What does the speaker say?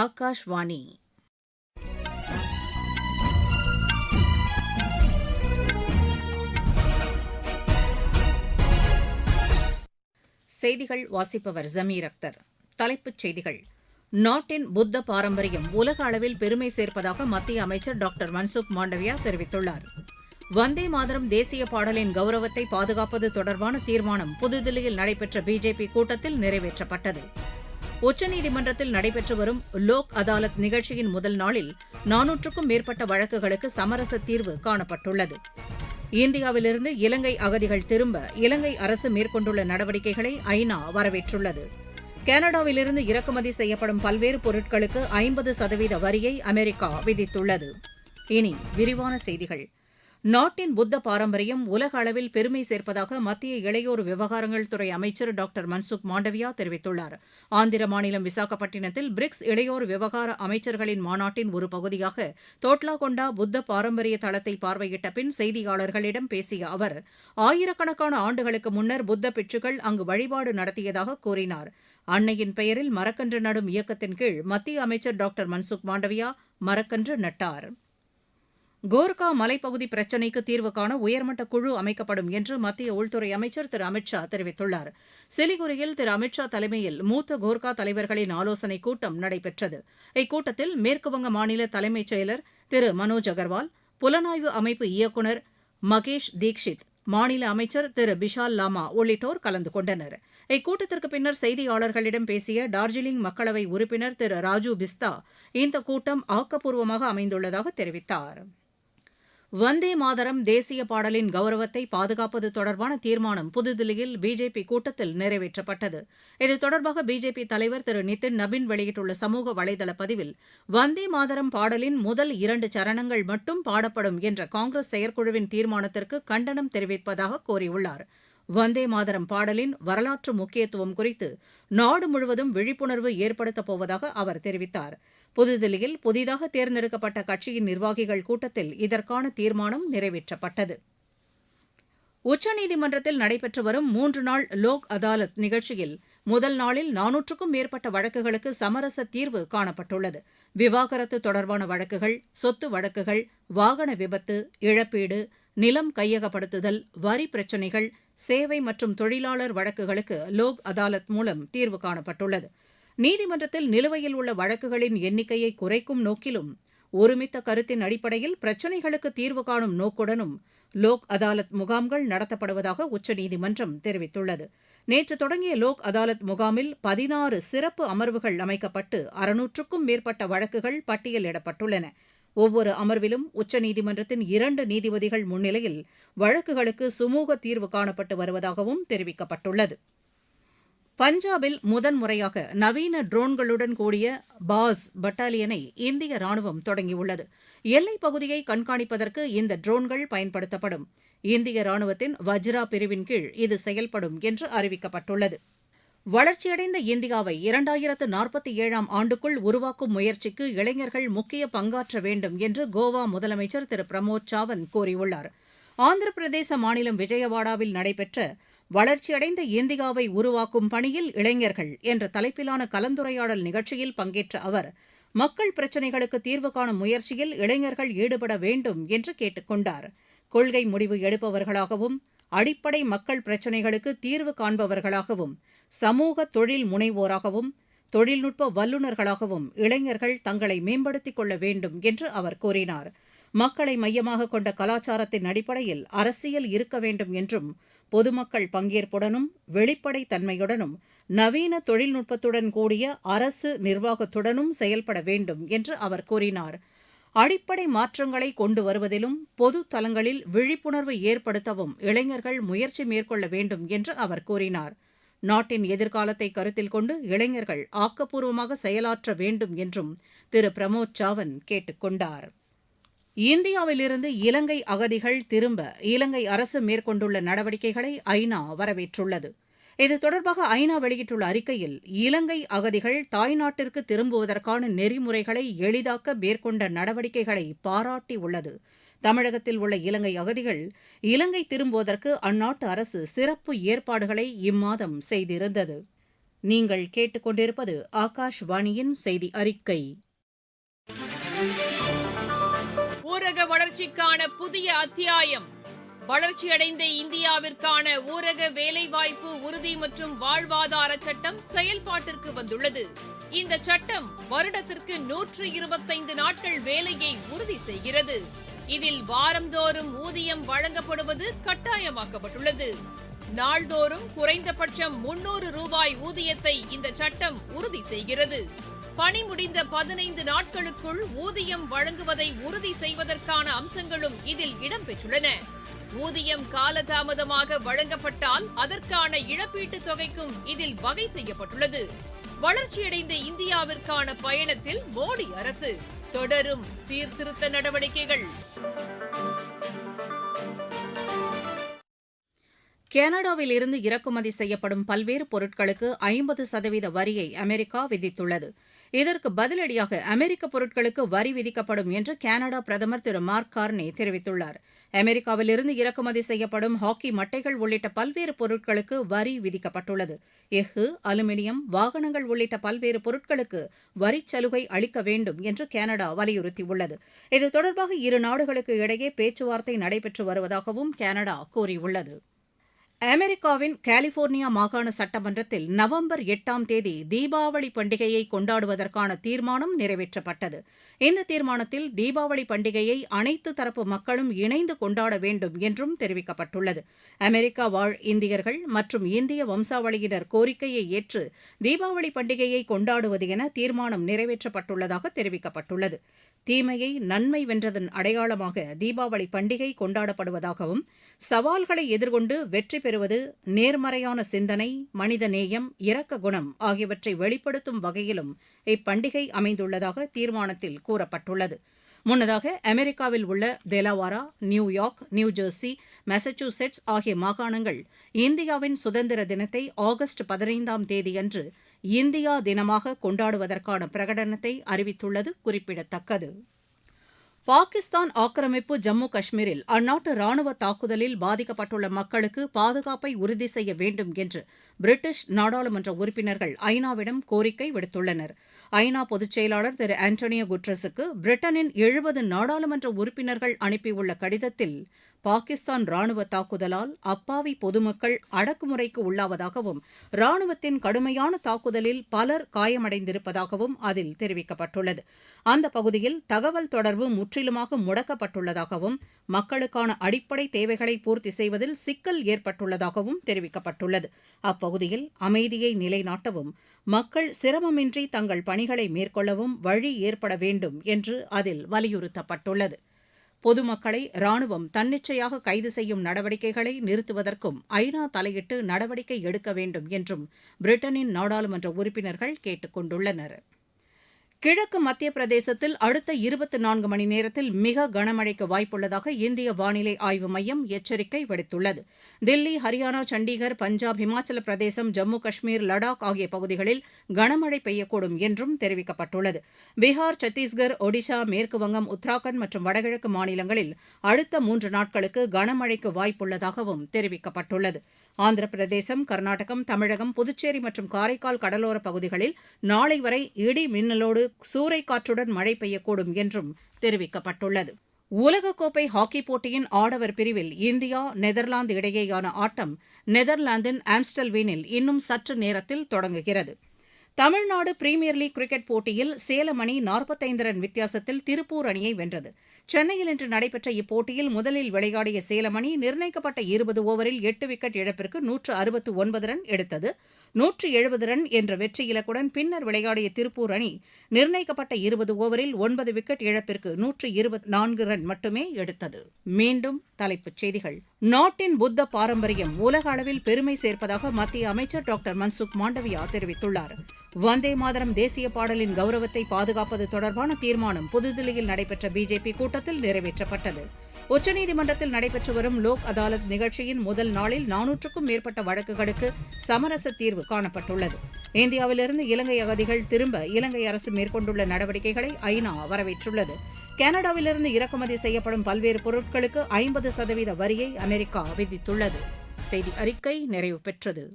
ஆகாஷ்வாணி. செய்திகள் வாசிப்பவர் ஜமீர் அக்தர். தலைப்புச் செய்திகள். நாட்டின் புத்த பாரம்பரியம் உலக அளவில் பெருமை சேர்ப்பதாக மத்திய அமைச்சர் டாக்டர் மன்சுக் மாண்டவியா தெரிவித்துள்ளார். வந்தே மாதரம் தேசிய பாடலின் கௌரவத்தை பாதுகாப்பது தொடர்பான தீர்மானம் புதுதில்லியில் நடைபெற்ற பிஜேபி கூட்டத்தில் நிறைவேற்றப்பட்டது. உச்சநீதிமன்றத்தில் நடைபெற்று வரும் லோக் அதாலத் நிகழ்ச்சியின் முதல் நாளில் 400க்கும் மேற்பட்ட வழக்குகளுக்கு சமரச தீர்வு காணப்பட்டுள்ளது. இந்தியாவிலிருந்து இலங்கை அகதிகள் திரும்ப இலங்கை அரசு மேற்கொண்டுள்ள நடவடிக்கைகளை ஐநா வரவேற்றுள்ளது. கனடாவிலிருந்து இறக்குமதி செய்யப்படும் பல்வேறு பொருட்களுக்கு 50% வரியை அமெரிக்கா விதித்துள்ளது. இனி விரிவான செய்திகள். நாட்டின் புத்த பாரம்பரியம் உலக அளவில் பெருமை சேர்ப்பதாக மத்திய இளையோர் விவகாரங்கள் துறை அமைச்சர் டாக்டர் மன்சுக் மாண்டவியா தெரிவித்துள்ளார். ஆந்திர மாநிலம் விசாகப்பட்டினத்தில் பிரிக்ஸ் இளையோர் விவகார அமைச்சர்களின் மாநாட்டின் ஒரு பகுதியாக தோட்லாகொண்டா புத்த பாரம்பரிய தளத்தை பார்வையிட்ட பின் செய்தியாளர்களிடம் பேசிய அவர், ஆயிரக்கணக்கான ஆண்டுகளுக்கு முன்னர் புத்த பிட்சுக்கள் அங்கு வழிபாடு நடத்தியதாக கூறினார். அன்னையின் பெயரில் மரக்கன்று நடும் இயக்கத்தின் கீழ் மத்திய அமைச்சர் டாக்டர் மன்சுக் மாண்டவியா மரக்கன்று நட்டார். கோர்கா மலைப்பகுதி பிரச்சினைக்கு தீர்வு காண உயர்மட்ட குழு அமைக்கப்படும் என்று மத்திய உள்துறை அமைச்சர் திரு அமித் ஷா தெரிவித்துள்ளார். சிலிகுரியில் திரு அமித் ஷா தலைமையில் மூத்த கோர்கா தலைவர்களின் ஆலோசனைக் கூட்டம் நடைபெற்றது. இக்கூட்டத்தில் மேற்குவங்க மாநில தலைமைச் செயலர் திரு மனோஜ் அகர்வால், புலனாய்வு அமைப்பு இயக்குநர் மகேஷ் தீக்ஷித், மாநில அமைச்சர் திரு பிஷால் லாமா உள்ளிட்டோர் கலந்து கொண்டனர். இக்கூட்டத்திற்கு பின்னர் செய்தியாளர்களிடம் பேசிய டார்ஜிலிங் மக்களவை உறுப்பினர் திரு ராஜு பிஸ்தா, இந்த கூட்டம் ஆக்கப்பூர்வமாக அமைந்துள்ளதாக தெரிவித்தார். வந்தே மாதரம் தேசிய பாடலின் கௌரவத்தை பாதுகாப்பது தொடர்பான தீர்மானம் புதுதில்லியில் பிஜேபி கூட்டத்தில் நிறைவேற்றப்பட்டது. இது தொடர்பாக பிஜேபி தலைவர் திரு நிதின் நபின் வெளியிட்டுள்ள சமூக வலைதள பதிவில், வந்தே மாதரம் பாடலின் முதல் 2 சரணங்கள் மட்டும் பாடப்படும் என்ற காங்கிரஸ் செயற்குழுவின் தீர்மானத்திற்கு கண்டனம் தெரிவிப்பதாக கூறியுள்ளார். வந்தே மாதரம் பாடலின் வரலாற்று முக்கியத்துவம் குறித்து நாடு முழுவதும் விழிப்புணர்வு ஏற்படுத்தப் போவதாக அவர் தெரிவித்தார். புதுதில்லியில் புதிதாக தேர்ந்தெடுக்கப்பட்ட கட்சியின் நிர்வாகிகள் கூட்டத்தில் இதற்கான தீர்மானம் நிறைவேற்றப்பட்டது. உச்சநீதிமன்றத்தில் நடைபெற்று வரும் 3 நாள் லோக் அதாலத் நிகழ்ச்சியில் முதல் நாளில் 400க்கும் மேற்பட்ட வழக்குகளுக்கு சமரச தீர்வு காணப்பட்டுள்ளது. விவாகரத்து தொடர்பான வழக்குகள், சொத்து வழக்குகள், வாகன விபத்து, இழப்பீடு, நிலம் கையகப்படுத்துதல், வரி பிரச்சினைகள், சேவை மற்றும் தொழிலாளர் வழக்குகளுக்கு லோக் அதாலத் மூலம் தீர்வு காணப்பட்டுள்ளது. நீதிமன்றத்தில் நிலுவையில் உள்ள வழக்குகளின் எண்ணிக்கையை குறைக்கும் நோக்கிலும் ஒருமித்த கருத்தின் அடிப்படையில் பிரச்சினைகளுக்கு தீர்வு காணும் நோக்குடனும் லோக் அதாலத் முகாம்கள் நடத்தப்படுவதாக உச்சநீதிமன்றம் தெரிவித்துள்ளது. நேற்று தொடங்கிய லோக் அதாலத் முகாமில் 16 சிறப்பு அமர்வுகள் அமைக்கப்பட்டு 600க்கும் மேற்பட்ட வழக்குகள் பட்டியலிடப்பட்டுள்ளன. ஒவ்வொரு அமர்விலும் உச்சநீதிமன்றத்தின் 2 நீதிபதிகள் முன்னிலையில் வழக்குகளுக்கு சுமூக தீர்வு காணப்பட்டு வருவதாகவும் தெரிவிக்கப்பட்டுள்ளது. பஞ்சாபில் முதன்முறையாக நவீன ட்ரோன்களுடன் கூடிய பாஸ் பட்டாலியனை இந்திய ராணுவம் தொடங்கியுள்ளது. எல்லைப் பகுதியை கண்காணிப்பதற்கு இந்த ட்ரோன்கள் பயன்படுத்தப்படும். இந்திய ராணுவத்தின் வஜ்ரா பிரிவின் கீழ் இது செயல்படும் என்று அறிவிக்கப்பட்டுள்ளது. வளர்ச்சியடைந்த இந்தியாவை 2047ஆம் ஆண்டுக்குள் உருவாக்கும் முயற்சிக்கு இளைஞர்கள் முக்கிய பங்காற்ற வேண்டும் என்று கோவா முதலமைச்சர் திரு பிரமோத் சாவந்த் கூறியுள்ளார். ஆந்திர பிரதேச மாநிலம் விஜயவாடாவில் நடைபெற்ற வளர்ச்சியடைந்த இந்தியாவை உருவாக்கும் பணியில் இளைஞர்கள் என்ற தலைப்பிலான கலந்துரையாடல் நிகழ்ச்சியில் பங்கேற்ற அவர், மக்கள் பிரச்சினைகளுக்கு தீர்வு காணும் முயற்சியில் இளைஞர்கள் ஈடுபட வேண்டும் என்று கேட்டுக் கொண்டார். கொள்கை முடிவு எடுப்பவர்களாகவும், அடிப்படை மக்கள் பிரச்சினைகளுக்கு தீர்வு காண்பவர்களாகவும், சமூக தொழில் முனைவோராகவும், தொழில்நுட்ப வல்லுநர்களாகவும் இளைஞர்கள் தங்களை மேம்படுத்திக் கொள்ள வேண்டும் என்று அவர் கூறினார். மக்களை மையமாக கொண்ட கலாச்சாரத்தின் அடிப்படையில் அரசியல் இருக்க வேண்டும் என்றும், பொதுமக்கள் பங்கேற்புடனும், வெளிப்படைத் தன்மையுடனும், நவீன தொழில்நுட்பத்துடன் கூடிய அரசு நிர்வாகத்துடனும் செயல்பட வேண்டும் என்று அவர் கூறினார். அடிப்படை மாற்றங்களை கொண்டு வருவதிலும் பொது தலங்களில் விழிப்புணர்வு ஏற்படுத்தவும் இளைஞர்கள் முயற்சி மேற்கொள்ள வேண்டும் என்று அவர் கூறினார். நாட்டின் எதிர்காலத்தை கருத்தில் கொண்டு இளைஞர்கள் ஆக்கப்பூர்வமாக செயலாற்ற வேண்டும் என்றும் திரு பிரமோத் சாவந்த் கேட்டுக் கொண்டார். இந்தியாவிலிருந்து இலங்கை அகதிகள் திரும்ப இலங்கை அரசு மேற்கொண்டுள்ள நடவடிக்கைகளை ஐநா வரவேற்றுள்ளது. இது தொடர்பாக ஐநா வெளியிட்டுள்ள அறிக்கையில், இலங்கை அகதிகள் தாய்நாட்டிற்கு திரும்புவதற்கான நெறிமுறைகளை எளிதாக்க மேற்கொண்ட நடவடிக்கைகளை பாராட்டியுள்ளது. தமிழகத்தில் உள்ள இலங்கை அகதிகள் இலங்கை திரும்புவதற்கு அந்நாட்டு அரசு சிறப்பு ஏற்பாடுகளை இம்மாதம் செய்திருந்தது. நீங்கள் கேட்டுக்கொண்டிருப்பது ஆகாஷ்வாணியின் செய்தி அறிக்கை. ஊரக வளர்ச்சிக்கான புதிய அத்தியாயம். வளர்ச்சியடைந்த இந்தியாவிற்கான ஊரக வேலைவாய்ப்பு உறுதி மற்றும் வாழ்வாதார சட்டம் செயல்பாட்டிற்கு வந்துள்ளது. இந்த சட்டம் வருடத்திற்கு 125 நாட்கள் வேலையை உறுதி செய்கிறது. இதில் வாரந்தோறும் ஊதியம் வழங்கப்படுவது கட்டாயமாக்கப்பட்டுள்ளது. நாள்தோறும் குறைந்தபட்சம் 300 ரூபாய் ஊதியத்தை இந்த சட்டம் உறுதி செய்கிறது. பணி முடிந்த 15 நாட்களுக்குள் ஊதியம் வழங்குவதை உறுதி செய்வதற்கான அம்சங்களும் இதில் இடம்பெற்றுள்ளன. ஊதியம் காலதாமதமாக வழங்கப்பட்டால் அதற்கான இழப்பீட்டுத் தொகைக்கும் இதில் வகை செய்யப்பட்டுள்ளது. வளர்ச்சியடைந்த இந்தியாவிற்கான பயணத்தில் மோடி அரசு தொடரும் சீர்திருத்த நடவடிக்கைகள். கனடாவில் இருந்து இறக்குமதி செய்யப்படும் பல்வேறு பொருட்களுக்கு 50% வரியை அமெரிக்கா விதித்துள்ளது. இதற்கு பதிலடியாக அமெரிக்க பொருட்களுக்கு வரி விதிக்கப்படும் என்று கனடா பிரதமர் திரு மார்க் கார்னே தெரிவித்துள்ளார். அமெரிக்காவிலிருந்து இறக்குமதி செய்யப்படும் ஹாக்கி மட்டைகள் உள்ளிட்ட பல்வேறு பொருட்களுக்கு வரி விதிக்கப்பட்டுள்ளது. எஃகு, அலுமினியம், வாகனங்கள் உள்ளிட்ட பல்வேறு பொருட்களுக்கு வரிச் சலுகை அளிக்க வேண்டும் என்று கனடா வலியுறுத்தியுள்ளது. இது தொடர்பாக இரு நாடுகளுக்கு இடையே பேச்சுவார்த்தை நடைபெற்று வருவதாகவும் கனடா கூறியுள்ளது. அமெரிக்காவின் கலிபோர்னியா மாகாண சட்டமன்றத்தில் நவம்பர் 8ஆம் தேதி தீபாவளி பண்டிகையை கொண்டாடுவதற்கான தீர்மானம் நிறைவேற்றப்பட்டது. இந்த தீர்மானத்தில் தீபாவளி பண்டிகையை அனைத்து தரப்பு மக்களும் இணைந்து கொண்டாட வேண்டும் என்றும் தெரிவிக்கப்பட்டுள்ளது. அமெரிக்கா வாழ் இந்தியர்கள் மற்றும் இந்திய வம்சாவளியினர் கோரிக்கையை ஏற்று தீபாவளி பண்டிகையை கொண்டாடுவது என தீர்மானம் நிறைவேற்றப்பட்டுள்ளதாக தெரிவிக்கப்பட்டுள்ளது. தீமையை நன்மை வென்றதன் அடையாளமாக தீபாவளி பண்டிகை கொண்டாடப்படுவதாகவும் சவால்களை எதிர்கொண்டு வெற்றி பெறுவது நேர்மறையான சிந்தனை, மனித நேயம், இரக்க குணம் ஆகியவற்றை வெளிப்படுத்தும் வகையிலும் இப்பண்டிகை அமைந்துள்ளதாக தீர்மானத்தில் கூறப்பட்டுள்ளது. முன்னதாக அமெரிக்காவில் உள்ள டெலவாரா, நியூயார்க், நியூஜெர்சி, மாசச்சூசெட்ஸ் ஆகிய மாகாணங்கள் இந்தியாவின் சுதந்திர தினத்தை ஆகஸ்ட் 15ஆம் தேதியன்று இந்தியா தினமாக கொண்டாடுவதற்கான பிரகடனத்தை அறிவித்துள்ளது குறிப்பிடத்தக்கது. பாகிஸ்தான் ஆக்கிரமிப்பு ஜம்மு காஷ்மீரில் அந்நாட்டு ராணுவ தாக்குதலில் பாதிக்கப்பட்டுள்ள மக்களுக்கு பாதுகாப்பை உறுதி செய்ய வேண்டும் என்று பிரிட்டிஷ் நாடாளுமன்ற உறுப்பினர்கள் ஐநாவிடம் கோரிக்கை விடுத்துள்ளனர். ஐநா பொதுச் செயலாளர் திரு ஆண்டனியோ குட்ரஸுக்கு பிரிட்டனின் 70 நாடாளுமன்ற உறுப்பினர்கள் அனுப்பியுள்ள கடிதத்தில் பாகிஸ்தான் ராணுவ தாக்குதலால் அப்பாவி பொதுமக்கள் அடக்குமுறைக்கு உள்ளாவதாகவும் ராணுவத்தின் கடுமையான தாக்குதலில் பலர் காயமடைந்திருப்பதாகவும் அதில் தெரிவிக்கப்பட்டுள்ளது. அந்த பகுதியில் தகவல் தொடர்பு முற்றிலுமாக முடக்கப்பட்டுள்ளதாகவும் மக்களுக்கான அடிப்படை தேவைகளை பூர்த்தி செய்வதில் சிக்கல் ஏற்பட்டுள்ளதாகவும் தெரிவிக்கப்பட்டுள்ளது. அப்பகுதியில் அமைதியை நிலைநாட்டவும் மக்கள் சிரமமின்றி தங்கள் பணிகளை மேற்கொள்ளவும் வழி ஏற்பட வேண்டும் என்று அதில் வலியுறுத்தப்பட்டுள்ளது. பொதுமக்களை ராணுவம் தன்னிச்சையாக கைது செய்யும் நடவடிக்கைகளை நிறுத்துவதற்கும் ஐநா தலையிட்டு நடவடிக்கை எடுக்க வேண்டும் என்றும் பிரிட்டனின் நாடாளுமன்ற உறுப்பினர்கள் கேட்டுக் கொண்டுள்ளனர். கிழக்கு மத்திய பிரதேசத்தில் அடுத்த 24 மணி நேரத்தில் மிக கனமழைக்கு வாய்ப்புள்ளதாக இந்திய வானிலை ஆய்வு மையம் எச்சரிக்கை விடுத்துள்ளது. தில்லி, ஹரியானா, சண்டிகர், பஞ்சாப், இமாச்சல பிரதேசம், ஜம்மு காஷ்மீர், லடாக் ஆகிய பகுதிகளில் கனமழை பெய்யக்கூடும் என்றும் தெரிவிக்கப்பட்டுள்ளது. பீகார், சத்தீஸ்கர், ஒடிஷா, மேற்குவங்கம், உத்தராகண்ட் மற்றும் வடகிழக்கு மாநிலங்களில் அடுத்த 3 நாட்களுக்கு கனமழைக்கு வாய்ப்புள்ளதாகவும் தெரிவிக்கப்பட்டுள்ளது. ஆந்திர பிரதேசம், கர்நாடகம், தமிழகம், புதுச்சேரி மற்றும் காரைக்கால் கடலோரப் பகுதிகளில் நாளை வரை இடி மின்னலோடு சூறைக்காற்றுடன் மழை பெய்யக்கூடும் என்றும் தெரிவிக்கப்பட்டுள்ளது. உலகக்கோப்பை ஹாக்கி போட்டியின் ஆடவர் பிரிவில் இந்தியா, நெதர்லாந்து இடையேயான ஆட்டம் நெதர்லாந்தின் ஆம்ஸ்டல்வீனில் இன்னும் சற்று நேரத்தில் தொடங்குகிறது. தமிழ்நாடு பிரீமியர் லீக் கிரிக்கெட் போட்டியில் சேலம் அணி 45 ரன் வித்தியாசத்தில் திருப்பூர் அணியை வென்றது. சென்னையில் இன்று நடைபெற்ற இப்போட்டியில் முதலில் விளையாடிய சேலம் அணி நிர்ணயிக்கப்பட்ட 20 ஓவரில் 8 விக்கெட் இழப்பிற்கு 169 ரன் எடுத்தது. 170 ரன் என்ற வெற்றி இலக்குடன் பின்னர் விளையாடிய திருப்பூர் அணி நிர்ணயிக்கப்பட்ட 20 ஓவரில் 9 விக்கெட் இழப்பிற்கு 124 ரன் மட்டுமே எடுத்தது. மீண்டும் தலைப்புச் செய்திகள். நாட்டின் புத்த பாரம்பரியம் உலக அளவில் பெருமை சேர்ப்பதாக மத்திய அமைச்சர் டாக்டர் மன்சுக் மாண்டவியா தெரிவித்துள்ளார். வந்தே மாதரம் தேசிய பாடலின் கௌரவத்தை பாதுகாப்பது தொடர்பான தீர்மானம் புதுதில்லியில் நடைபெற்ற பிஜேபி கூட்டத்தில் நிறைவேற்றப்பட்டது. உச்சநீதிமன்றத்தில் நடைபெற்று வரும் லோக் அதாலத் நிகழ்ச்சியின் முதல் நாளில் 400க்கும் மேற்பட்ட வழக்குகளுக்கு சமரச தீர்வு காணப்பட்டுள்ளது. இந்தியாவிலிருந்து இலங்கை அகதிகள் திரும்ப இலங்கை அரசு மேற்கொண்டுள்ள நடவடிக்கைகளை ஐநா வரவேற்றுள்ளது. கனடாவிலிருந்து இறக்குமதி செய்யப்படும் பல்வேறு பொருட்களுக்கு 50% வரியை அமெரிக்கா விதித்துள்ளது. செய்தி அறிக்கை நிறைவு பெற்றது.